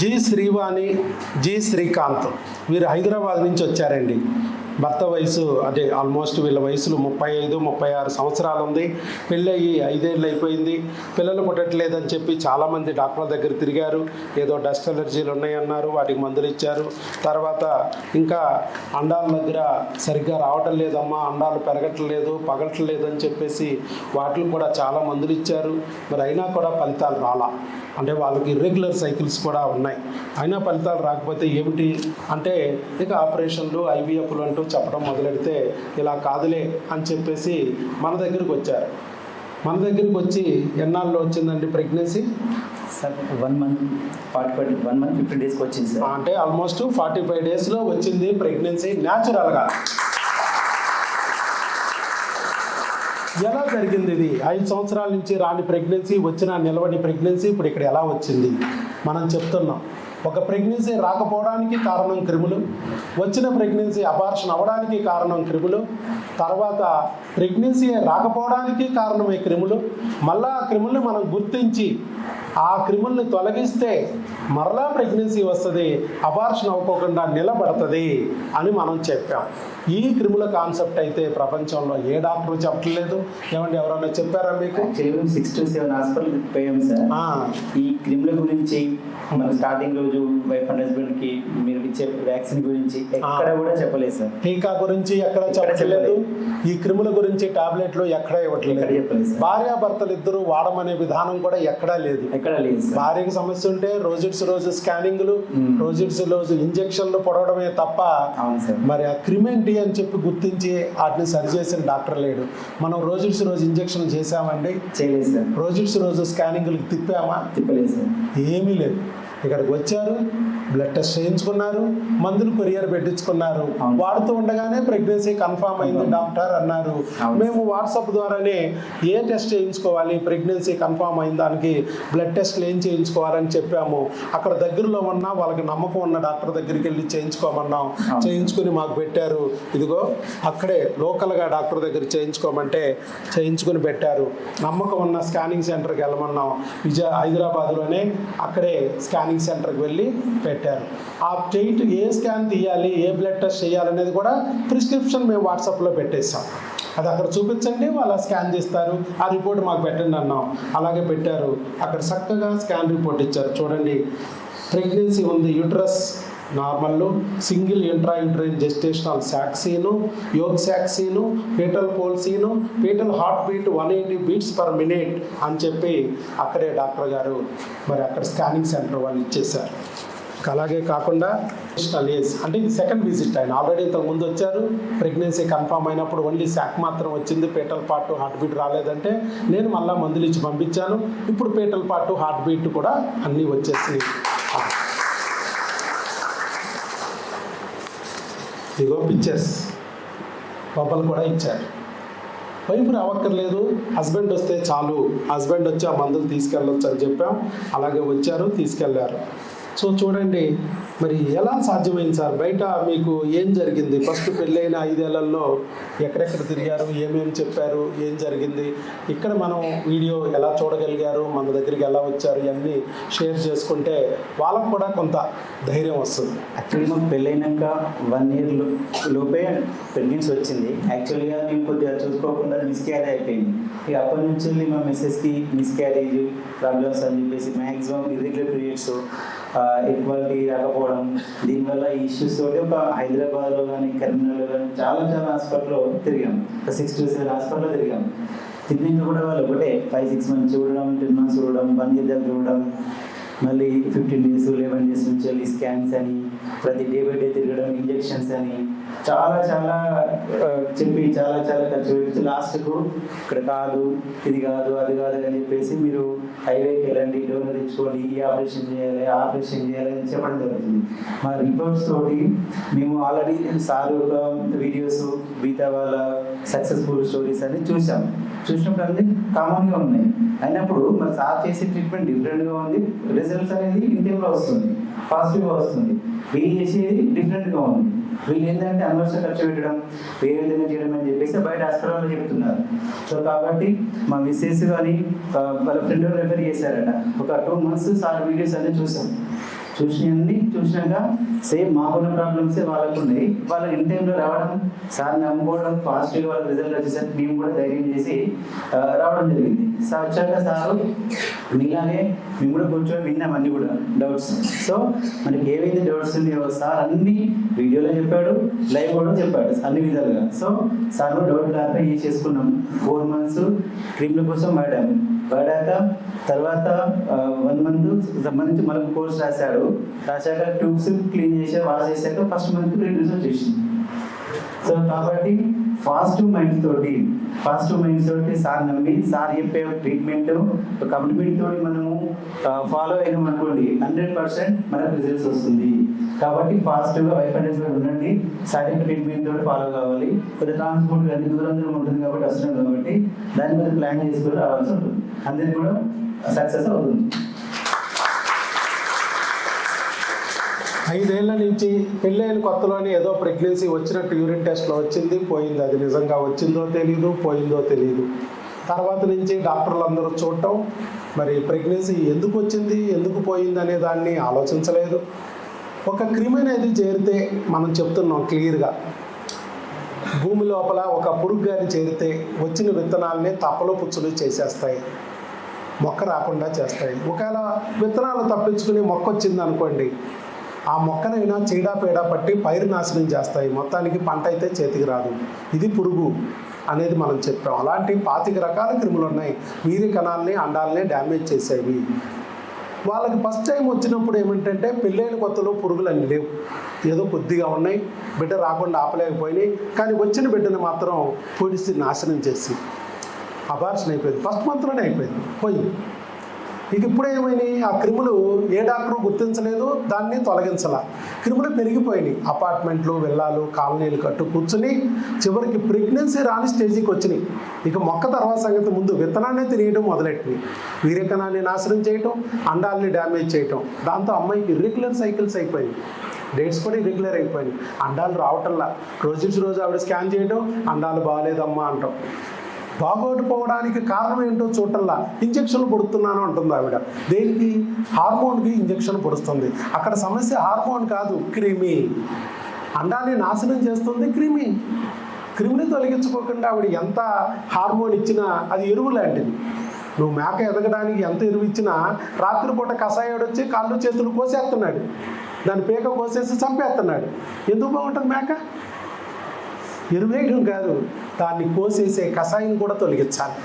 G Srivani, G Srikanth వీరు హైదరాబాద్ నుంచి వచ్చారండి. భర్త వయసు అదే ఆల్మోస్ట్ వీళ్ళ వయసులో 35-36 సంవత్సరాలు ఉంది. పెళ్ళయి 5 ఏళ్ళు అయిపోయింది. పిల్లలు పుట్టట్లేదని చెప్పి చాలామంది డాక్టర్ల దగ్గర తిరిగారు. ఏదో డస్ట్ అలర్జీలు ఉన్నాయన్నారు, వాటికి మందులు ఇచ్చారు. తర్వాత ఇంకా అండాల దగ్గర సరిగ్గా రావటం లేదమ్మా, అండాలు పెరగట్లేదు, పగలట్లేదు అని చెప్పేసి వాటికి కూడా చాలా మందులు ఇచ్చారు. మరి అయినా కూడా ఫలితాలు రాలా. అంటే వాళ్ళకి ఇర్రెగ్యులర్ సైకిల్స్ కూడా ఉన్నాయి. అయినా ఫలితాలు రాకపోతే ఏమిటి అంటే ఇక ఆపరేషన్లు, ఐవీఎఫ్లు అంటూ చెప్పడం మొదలెడితే ఇలా కాదులే అని చెప్పేసి మన దగ్గరికి వచ్చారు. మన దగ్గరికి వచ్చి ఎన్నాళ్ళు వచ్చిందండి ప్రెగ్నెన్సీ? సార్ 1 month 50 daysకి వచ్చింది సార్. అంటే ఆల్మోస్ట్ 45 డేస్లో వచ్చింది ప్రెగ్నెన్సీ న్యాచురల్గా. ఎలా జరిగింది ఇది? 5 సంవత్సరాల నుంచి రాని ప్రెగ్నెన్సీ, వచ్చిన నిలవని ప్రెగ్నెన్సీ ఇప్పుడు ఇక్కడ ఎలా వచ్చింది? మనం చెప్తున్నాం. ఒక ప్రెగ్నెన్సీ రాకపోవడానికి కారణం క్రిములు, వచ్చిన ప్రెగ్నెన్సీ అబార్షన్ అవ్వడానికి కారణం క్రిములు, తర్వాత ప్రెగ్నెన్సీ రాకపోవడానికి కారణమే క్రిములు. మళ్ళా ఆ క్రిముల్ని మనం గుర్తించి ఆ క్రిముల్ని తొలగిస్తే మరలా ప్రెగ్నెన్సీ వస్తుంది, అబార్షన్ అవ్వకుండా నిలబడుతుంది అని మనం చెప్పాం. ఈ క్రిముల కాన్సెప్ట్ అయితే ప్రపంచంలో ఏ డాక్టర్ చెప్పట్లేదు. ఏమంటే ఎవరైనా చెప్పారా మీకు? 6 to 7 హాస్పిటల్ పోయాం సార్. ఈ క్రిముల గురించి మన స్టార్టింగ్ రోజు వైఫ్ అండ్ హస్బెండ్ కి మీరు ఇచ్చే వ్యాక్సిన్ గురించి ఎక్కడ కూడా చెప్పలేదు సార్. టీకా గురించి ఎక్కడ చెప్పలేదు. ఈ క్రిముల గురించి టాబ్లెట్లు ఎక్కడ ఇవ్వట్లేదు. భార్యాభర్తలు ఇద్దరు వాడమనే విధానం కూడా ఎక్కడా లేదు. భార్యకి సమస్య ఉంటే రోజు స్కానింగ్లు, రోజు ఇంజక్షన్లు పొడవడమే తప్ప మరి ఆ క్రిమేంటి అని చెప్పి గుర్తించి వాటిని సరిచేసిన డాక్టర్ లేడు. మనం రోజు ఇంజక్షన్ చేసామండి? చేయలేదు సార్. రోజు స్కానింగ్లకు తిప్పామా? తిప్పలేదు సార్. ఏమీ లేదు. ఇక్కడికి వచ్చారు, బ్లడ్ టెస్ట్ చేయించుకున్నారు, మందులు కొరియర్ పెట్టించుకున్నారు. వాడుతూ ఉండగానే ప్రెగ్నెన్సీ కన్ఫామ్ అయింది డాక్టర్ అన్నారు. మేము వాట్సాప్ ద్వారానే ఏ టెస్ట్ చేయించుకోవాలి, ప్రెగ్నెన్సీ కన్ఫామ్ అయిన దానికి బ్లడ్ టెస్ట్లు ఏం చేయించుకోవాలని చెప్పాము. అక్కడ దగ్గరలో ఉన్న వాళ్ళకి నమ్మకం ఉన్న డాక్టర్ దగ్గరికి వెళ్ళి చేయించుకోమన్నాం. చేయించుకుని మాకు పెట్టారు. ఇదిగో అక్కడే లోకల్గా డాక్టర్ దగ్గర చేయించుకోమంటే చేయించుకుని పెట్టారు. నమ్మకం ఉన్న స్కానింగ్ సెంటర్కి వెళ్ళమన్నాం. హైదరాబాద్లోనే అక్కడే స్కానింగ్ సెంటర్కి వెళ్ళి పెట్టారు. ఆ డేట్ ఏ స్కాన్ తీయాలి, ఏ బ్లడ్ టెస్ట్ చేయాలనేది కూడా ప్రిస్క్రిప్షన్ మేము వాట్సాప్లో పెట్టేస్తాం. అది అక్కడ చూపించండి, వాళ్ళు స్కాన్ చేస్తారు. ఆ రిపోర్ట్ మాకు పెట్టండి అన్నాం. అలాగే పెట్టారు. అక్కడ చక్కగా స్కాన్ రిపోర్ట్ ఇచ్చారు. చూడండి, ప్రెగ్నెన్సీ ఉంది, uterus normal, single intrauterine gestational sac seen, yolk sac seen, fetal pole seen, fetal heart beat 180 beats per minute అని చెప్పి అక్కడే డాక్టర్ గారు మరి అక్కడ స్కానింగ్ సెంటర్ వాళ్ళు ఇచ్చేశారు. అలాగే కాకుండా ఏజ్ అంటే ఇది సెకండ్ విజిట్. ఆయన ఆల్రెడీ ఇంతకు ముందు వచ్చారు. ప్రెగ్నెన్సీ కన్ఫామ్ అయినప్పుడు ఓన్లీ శాక్ మాత్రం వచ్చింది, పేటల్ పార్ట్ హార్ట్ బీట్ రాలేదంటే నేను మళ్ళీ మందులు ఇచ్చి పంపించాను. ఇప్పుడు పేటల్ పార్ట్ హార్ట్ బీట్ కూడా అన్నీ వచ్చేసి ఇగో పిక్చర్స్ పబ్బలు కూడా ఇచ్చారు. వైఫ్ రావక్కర్లేదు, హస్బెండ్ వస్తే చాలు, హస్బెండ్ వచ్చి ఆ మందులు తీసుకెళ్ళొచ్చు అని చెప్పాం. అలాగే వచ్చారు, తీసుకెళ్లారు. సో చూడండి మరి ఎలా సాధ్యమైంది సార్? బయట మీకు ఏం జరిగింది? ఫస్ట్ పెళ్ళైన 5 ఏళ్లలో ఎక్కడెక్కడ తిరిగారు, ఏమేమి చెప్పారు, ఏం జరిగింది? ఇక్కడ మనం వీడియో ఎలా చూడగలిగారు, మన దగ్గరికి ఎలా వచ్చారు, ఇవన్నీ షేర్ చేసుకుంటే వాళ్ళకు కూడా కొంత ధైర్యం వస్తుంది. యాక్చువల్లీ మాకు పెళ్ళైనాక 1 year లోపే ప్రెగ్నెన్సీ వచ్చింది. యాక్చువల్గా మేము కొద్దిగా చూసుకోకుండా మిస్క్యారేజ్ అయిపోయింది. ఇక అప్పటి నుంచి మా మిస్సెస్కి మిస్క్యారేజ్ ప్రాబ్లమ్స్ అని చెప్పేసి మ్యాక్సిమం ఇర్రెగ్యులర్ పీరియడ్స్, ఈక్వాలిటీ రాకపోవడం, దీనివల్ల ఈ ఇష్యూస్ తోటి ఒక హైదరాబాద్లో కానీ కరీంనగర్లో కానీ చాలా హాస్పిటల్లో తిరిగాం. 6 to 7 హాస్పిటల్లో తిరిగాం. తిరిగిన కూడా వాళ్ళు ఒకటే 5-6 months చూడడం, 10 months చూడడం, 1 year దాకా చూడడం, మళ్ళీ 15 days 11 days నుంచి వెళ్ళి స్కాన్స్ అని, ప్రతి డే బై డే తిరగడం, ఇంజెక్షన్స్ అని చాలా చెప్పి చాలా ఖర్చు పెట్టి లాస్ట్కు ఇక్కడ కాదు, ఇది కాదు, అది కాదు అని చెప్పేసి మీరు హైవేకి వెళ్ళండి, డోనర్ ఇచ్చుకోండి, ఈ ఆపరేషన్ చేయాలి, ఆ ఆపరేషన్ చేయాలి అని చెప్పడం జరుగుతుంది. మా రిపోర్ట్స్ తోటి మేము ఆల్రెడీ సార్ ఒక వీడియోస్, మిగతా వాళ్ళ సక్సెస్ఫుల్ స్టోరీస్ అని చూసినప్పుడు అన్ని కామన్గా ఉన్నాయి. అయినప్పుడు మరి సార్ చేసే ట్రీట్మెంట్ డిఫరెంట్గా ఉంది, రిజల్ట్స్ అనేది ఇంటిలో వస్తుంది, పాజిటివ్గా వస్తుంది. వీళ్ళు చేసేది డిఫరెంట్గా ఉంది. వీళ్ళు ఏంటంటే అనవసరంగా ఖర్చు పెట్టడం, వేరే విధంగా చేయడం అని చెప్పేసి బయట హాస్పిటల్లో చెప్తున్నారు. సో కాబట్టి మా మిస్సెస్ కానీ వాళ్ళ ఫ్రెండ్ రెఫర్ చేశారట. ఒక 2 months సార్ వీడియోస్ అన్నీ చూసాం. చూసినాక సేమ్ మాకున్న ప్రాబ్లమ్సే వాళ్ళకు ఉన్నాయి. వాళ్ళు ఇన్ టైంలో రావడం, సార్ నమ్ముకోవడం, ఫాస్ట్గా వాళ్ళకి రిజల్ట్ వచ్చేసరికి మేము కూడా ధైర్యం చేసి రావడం జరిగింది. సార్ వచ్చాక సారు మీలాగే మేము కూడా కూర్చొని విన్నాం అన్ని కూడా డౌట్స్. సో మనకి ఏవైతే డౌట్స్ ఉన్నాయో సార్ అన్ని వీడియోలో చెప్పాడు, లైవ్ కూడా చెప్పాడు అన్ని విధాలుగా. సో సార్ డౌట్ క్లారిఫై చేసుకున్నాం. 4 months క్రీమ్ల కోసం వాడాక తర్వాత 1 month సంబంధించి మనకు కోర్స్ రాశాక ట్యూబ్స్ క్లీన్ చేసి వాష్ చేశాక ఫస్ట్ మంత్ రిలీజ్ వచ్చేసింది. సో కాబట్టి పాజిటివ్ మైండ్ తోటి సార్ నమ్మి సార్ చెప్పే ట్రీట్మెంట్ కమిట్మెంట్ తోటి మనము ఫాలో అయినాం అనుకోండి 100% మనకు రిజల్ట్స్ వస్తుంది. కాబట్టి పాజిటివ్గా వైఫ్ ఉండండి. సైడ్ ట్రీట్మెంట్ తోటి ఫాలో కావాలి. కొద్ది ట్రాన్స్పోర్ట్ అన్ని దూరం ఉంటుంది కాబట్టి అవసరం కాబట్టి దాని మీద ప్లాన్ చేసుకుని రావాల్సి ఉంటుంది. అందరికి కూడా సక్సెస్ అవుతుంది. 5 ఏళ్ల నుంచి పెళ్ళైన కొత్తలోనే ఏదో ప్రెగ్నెన్సీ వచ్చినట్టు యూరిన్ టెస్ట్లో వచ్చింది, పోయింది. అది నిజంగా వచ్చిందో తెలీదు, పోయిందో తెలీదు. తర్వాత నుంచి డాక్టర్లు అందరూ చూడటం, మరి ప్రెగ్నెన్సీ ఎందుకు వచ్చింది, ఎందుకు పోయింది అనే దాన్ని ఆలోచించలేదు. ఒక క్రిమి అనేది చేరితే మనం చెప్తున్నాం క్లియర్గా, భూమి లోపల ఒక పురుగు గాని చేరితే వచ్చిన విత్తనాలని తప్పలు పుచ్చులు చేసేస్తాయి, మొక్క రాకుండా చేస్తాయి. ఒకవేళ విత్తనాలు తప్పించుకుని మొక్క వచ్చింది అనుకోండి, ఆ మొక్కనైనా చీడపేడ పట్టి పైరు నాశనం చేస్తాయి. మొత్తానికి పంట అయితే చేతికి రాదు. ఇది పురుగు అనేది మనం చెప్పాం. అలాంటి 25 రకాల క్రిములు ఉన్నాయి. వీరి కణాలని, అండాలని డ్యామేజ్ చేసేవి. వాళ్ళకి ఫస్ట్ టైం వచ్చినప్పుడు ఏమిటంటే పెళ్ళైన కొత్తలో పురుగులు అన్నీ లేవు, ఏదో కొద్దిగా ఉన్నాయి, బిడ్డ రాకుండా ఆపలేకపోయినాయి. కానీ వచ్చిన బిడ్డను మాత్రం పొడిసి నాశనం చేసి అబార్షన్ అయిపోయింది. ఫస్ట్ మంత్లోనే అయిపోయింది, పోయింది. ఇక ఇప్పుడు ఏమైనాయి, ఆ క్రిములు ఏ డాక్టరు గుర్తించలేదు, దాన్ని తొలగించాల. క్రిములు పెరిగిపోయినాయి. అపార్ట్మెంట్లు, విల్లాలు, కాలనీలు కట్టు కూర్చుని చివరికి ప్రెగ్నెన్సీ రాని స్టేజీకి వచ్చినాయి. ఇక మొక్క తర్వాత సంగతి ముందు విత్తనాన్ని తినేయడం మొదలెట్టినాయి. వీర్యకణాన్ని నాశనం చేయటం, అండాలని డ్యామేజ్ చేయటం. దాంతో అమ్మాయికి ఇర్రెగ్యులర్ సైకిల్స్ అయిపోయింది, డేట్స్ కూడా ఇర్రెగ్యులర్ అయిపోయింది. అండాలు రావటంలా. రోజు ఆవిడ స్కాన్ చేయడం, అండాలు బాగాలేదమ్మా అంటాం. బాగోకపోవడానికి కారణం ఏంటో చూడటంలా ఇంజక్షన్లు పొడుతున్నాను అంటుంది ఆవిడ. దేనికి? హార్మోన్కి ఇంజక్షన్ పొడుస్తుంది. అక్కడ సమస్య హార్మోన్ కాదు, క్రిమి. అండాన్ని నాశనం చేస్తుంది క్రిమిని తొలగించుకోకుండా ఆవిడ ఎంత హార్మోన్ ఇచ్చినా అది ఎరువు లాంటిది. నువ్వు మేక ఎదగడానికి ఎంత ఎరువు ఇచ్చినా రాత్రిపూట కషాయాడు వచ్చి కాళ్ళు చేతులు కోసేస్తున్నాడు, దాని పేక కోసేసి చంపేస్తున్నాడు. ఎందుకు బాగుంటుంది మేక? ఎరువేయడం కాదు, దాన్ని కోసేసే కషాయం కూడా తొలగించాలి.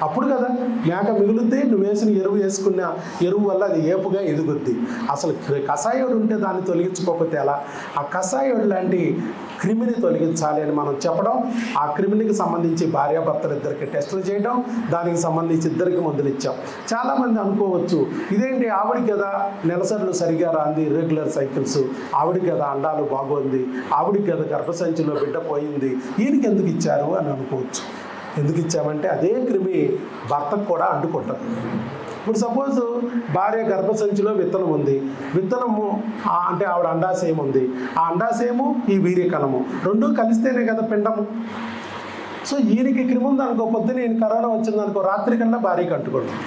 అప్పుడు కదా మేక మిగులుద్ది. నువ్వు వేసిన ఎరువు వేసుకున్న ఎరువు వల్ల అది ఏపుగా ఎదుగుద్ది. అసలు కషాయుడు ఉంటే దాన్ని తొలగించుకోకపోతే ఎలా? ఆ కషాయుడు లాంటి క్రిమిని తొలగించాలి అని మనం చెప్పడం, ఆ క్రిమికి సంబంధించి భార్యాభర్తలు ఇద్దరికి టెస్టులు చేయడం, దానికి సంబంధించి ఇద్దరికి మందులు ఇచ్చాం. చాలామంది అనుకోవచ్చు, ఇదేంటి ఆవిడికి కదా నెలసరులు సరిగా రాంది, ఇర్రెగ్యులర్ సైకిల్స్, ఆవిడికి కదా అండాలు బాగోంది, ఆవిడికి కదా గర్భసంచిలో బిడ్డ పోయింది, ఈయనకి ఎందుకు ఇచ్చారు అని అనుకోవచ్చు. ఎందుకు ఇచ్చామంటే అదే క్రిమి భర్తకు కూడా అంటుకుంటుంది. ఇప్పుడు సపోజ్ భార్య గర్భసంచిలో విత్తనం ఉంది, విత్తనము అంటే ఆవిడ అండాశయం ఉంది, ఆ అండాశయము ఈ వీర్యకణము రెండూ కలిస్తేనే కదా పిండము. సో ఈయనకి క్రిమి ఉందనుకో, పొద్దున్న ఈయన కరోనా వచ్చిందనుకో, రాత్రి కల్లా భార్యకి అంటుకుంటుంది.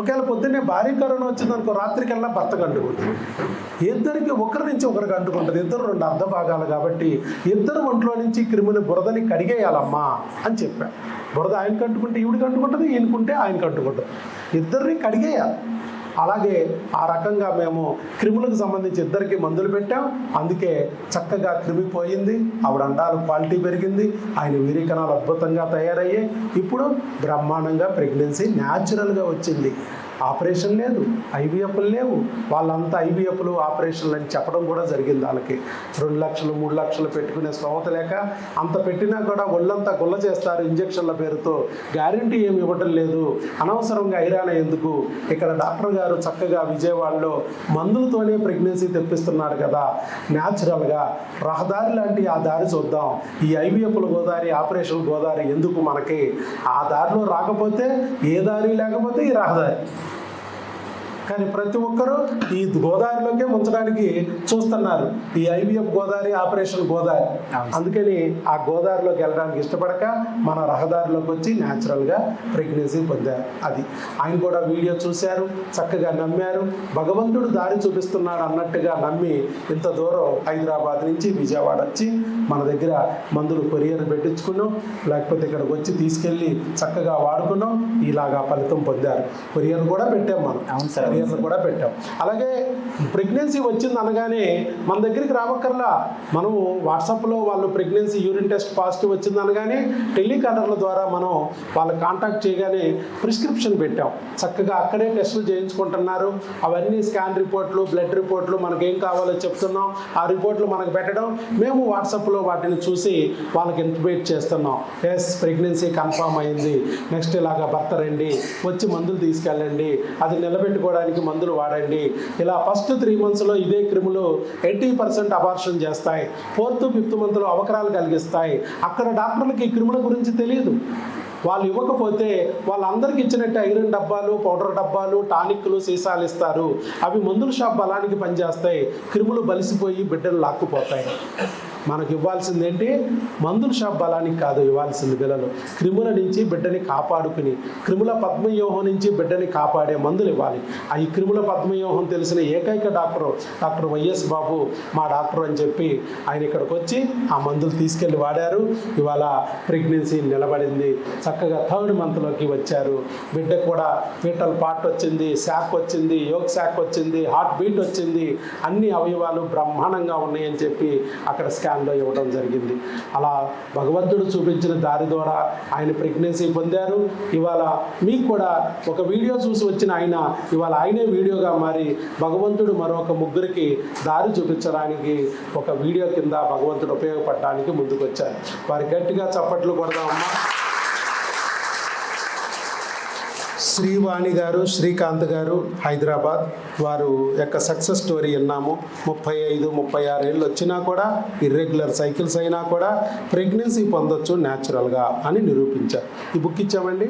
ఒకవేళ పొద్దున్నే భార్య కరోనా వచ్చిందనుకో, రాత్రి కల్లా భర్తకు అంటుకుంటుంది. ఇద్దరికి ఒకరి నుంచి ఒకరికి అంటుకుంటుంది. ఇద్దరు 2 అర్ధ భాగాలు కాబట్టి ఇద్దరు ఒంట్లో నుంచి క్రిములు బురదని కడిగేయాలమ్మా అని చెప్పా. బురద ఆయనకు అంటుకుంటే ఈవిడికి అంటుకుంటుంది, ఈయనకుంటే ఆయనకు అంటుకుంటుంది. ఇద్దరిని కడిగేయాలి. అలాగే ఆ రకంగా మేము క్రిములకు సంబంధించి ఇద్దరికి మందులు పెట్టాం. అందుకే చక్కగా క్రిమి పోయింది, ఆవిడ అండాలు క్వాలిటీ పెరిగింది, ఆయన వీర్యకణాలు అద్భుతంగా తయారయ్యాయి. ఇప్పుడు బ్రహ్మాండంగా ప్రెగ్నెన్సీ న్యాచురల్గా వచ్చింది. ఆపరేషన్ లేదు, ఐవీఎఫ్లు లేవు. వాళ్ళంతా ఐవీఎఫ్లు ఆపరేషన్లు అని చెప్పడం కూడా జరిగింది. వాళ్ళకి 2 లక్షలు 3 లక్షలు పెట్టుకునే స్తోమత లేక అంత పెట్టినా కూడా ఒళ్ళంతా గుల్ల చేస్తారు ఇంజక్షన్ల పేరుతో. గ్యారంటీ ఏమి ఇవ్వటం లేదు. అనవసరంగా ఐరాణ ఎందుకు? ఇక్కడ డాక్టర్ గారు చక్కగా విజయవాడలో మందులతోనే ప్రెగ్నెన్సీ తెప్పిస్తున్నారు కదా, న్యాచురల్గా రహదారి లాంటి ఆ దారి చూద్దాం. ఈ ఐవీఎఫ్ల గోదావరి, ఆపరేషన్ గోదావరి ఎందుకు మనకి? ఆ దారిలో రాకపోతే ఏ దారి లేకపోతే ఈ రహదారి. కానీ ప్రతి ఒక్కరూ ఈ గోదావరిలోకే ముంచడానికి చూస్తున్నారు, ఈ ఐవీఎఫ్ గోదావరి, ఆపరేషన్ గోదావరి. అందుకని ఆ గోదావరిలోకి వెళ్ళడానికి ఇష్టపడక మన రహదారిలోకి వచ్చి న్యాచురల్గా ప్రెగ్నెన్సీ పొందారు. అది ఆయన కూడా వీడియో చూశారు, చక్కగా నమ్మారు, భగవంతుడు దారి చూపిస్తున్నాడు అన్నట్టుగా నమ్మి ఇంత దూరం హైదరాబాద్ నుంచి విజయవాడ వచ్చి మన దగ్గర మందులు కొరియర్ పెట్టించుకున్నాం, లేకపోతే ఇక్కడికి వచ్చి తీసుకెళ్ళి చక్కగా వాడుకున్నాం, ఇలాగా ఫలితం పొందారు. కొరియర్ కూడా పెట్టాం మనం, కొరియర్లు కూడా పెట్టాం. అలాగే ప్రెగ్నెన్సీ వచ్చింది అనగానే మన దగ్గరికి రావక్కర్లా, మనము వాట్సాప్లో వాళ్ళు ప్రెగ్నెన్సీ యూరిన్ టెస్ట్ పాజిటివ్ వచ్చింది అనగానే టెలికాలర్ల ద్వారా మనం వాళ్ళని కాంటాక్ట్ చేయగానే ప్రిస్క్రిప్షన్ పెట్టాం, చక్కగా అక్కడే టెస్టులు చేయించుకుంటున్నారు. అవన్నీ స్కాన్ రిపోర్ట్లు, బ్లడ్ రిపోర్ట్లు మనకేం కావాలో చెప్తున్నాం, ఆ రిపోర్ట్లు మనకు పెట్టడం, మేము వాట్సాప్లో వాటిని చూసి వాళ్ళకి ఇంటిమేట్ చేస్తున్నాం. ఎస్, ప్రెగ్నెన్సీ కన్ఫామ్ అయింది, నెక్స్ట్ ఇలాగా భర్త రండి, వచ్చి మందులు తీసుకెళ్ళండి, అది నిలబెట్టుకోవడానికి మందులు వాడండి. ఇలా ఫస్ట్ 3 monthsలో ఇదే క్రిములు 80% అబార్షన్ చేస్తాయి, 4th, 5th monthలో అవకరాలు కలిగిస్తాయి. అక్కడ డాక్టర్లకి ఈ క్రిముల గురించి తెలియదు. వాళ్ళు ఇవ్వకపోతే వాళ్ళందరికీ ఇచ్చినట్టు ఐరన్ డబ్బాలు, పౌడర్ డబ్బాలు, టానిక్లు, సీసాలు ఇస్తారు. అవి మందుల షాప్ బలానికి పనిచేస్తాయి, క్రిములు బలిసిపోయి బిడ్డలు లాక్కుపోతాయి. మనకు ఇవ్వాల్సింది ఏంటి? మందుల షాప్ బలానికి కాదు ఇవ్వాల్సింది, పిల్లలు క్రిముల నుంచి బిడ్డని కాపాడుకుని, క్రిముల పద్మవ్యూహం నుంచి బిడ్డని కాపాడే మందులు ఇవ్వాలి. ఈ క్రిముల పద్మవ్యూహం తెలిసిన ఏకైక డాక్టర్ వైఎస్ బాబు మా డాక్టర్ అని చెప్పి ఆయన ఇక్కడికి వచ్చి ఆ మందులు తీసుకెళ్ళి వాడారు. ఇవాళ ప్రెగ్నెన్సీ నిలబడింది, చక్కగా 3rd monthలోకి వచ్చారు. బిడ్డకు కూడా ఫీటల్ పార్ట్ వచ్చింది, శాక్ వచ్చింది, యోగ్ శాక్ వచ్చింది, హార్ట్ బీట్ వచ్చింది, అన్ని అవయవాలు బ్రహ్మాండంగా ఉన్నాయని చెప్పి అక్కడ స్కాన్లో ఇవ్వడం జరిగింది. అలా భగవంతుడు చూపించిన దారి ద్వారా ఆయన ప్రెగ్నెన్సీ పొందారు. ఇవాళ మీకు కూడా ఒక వీడియో చూసి వచ్చిన ఆయన ఇవాళ ఆయనే వీడియోగా మారి భగవంతుడు మరొక 3కి దారి చూపించడానికి ఒక వీడియో కింద భగవంతుడు ఉపయోగపడడానికి ముందుకు వచ్చారు. వారి గట్టిగా చప్పట్లు కొడదామమ్మా. శ్రీవాణి గారు, శ్రీకాంత్ గారు, హైదరాబాద్. వారు యొక్క సక్సెస్ స్టోరీ విన్నాము. 35, 36 ఏళ్ళు వచ్చినా కూడా, ఇర్రెగ్యులర్ సైకిల్స్ అయినా కూడా ప్రెగ్నెన్సీ పొందొచ్చు న్యాచురల్గా అని నిరూపించారు. ఈ బుక్ ఇచ్చామండి.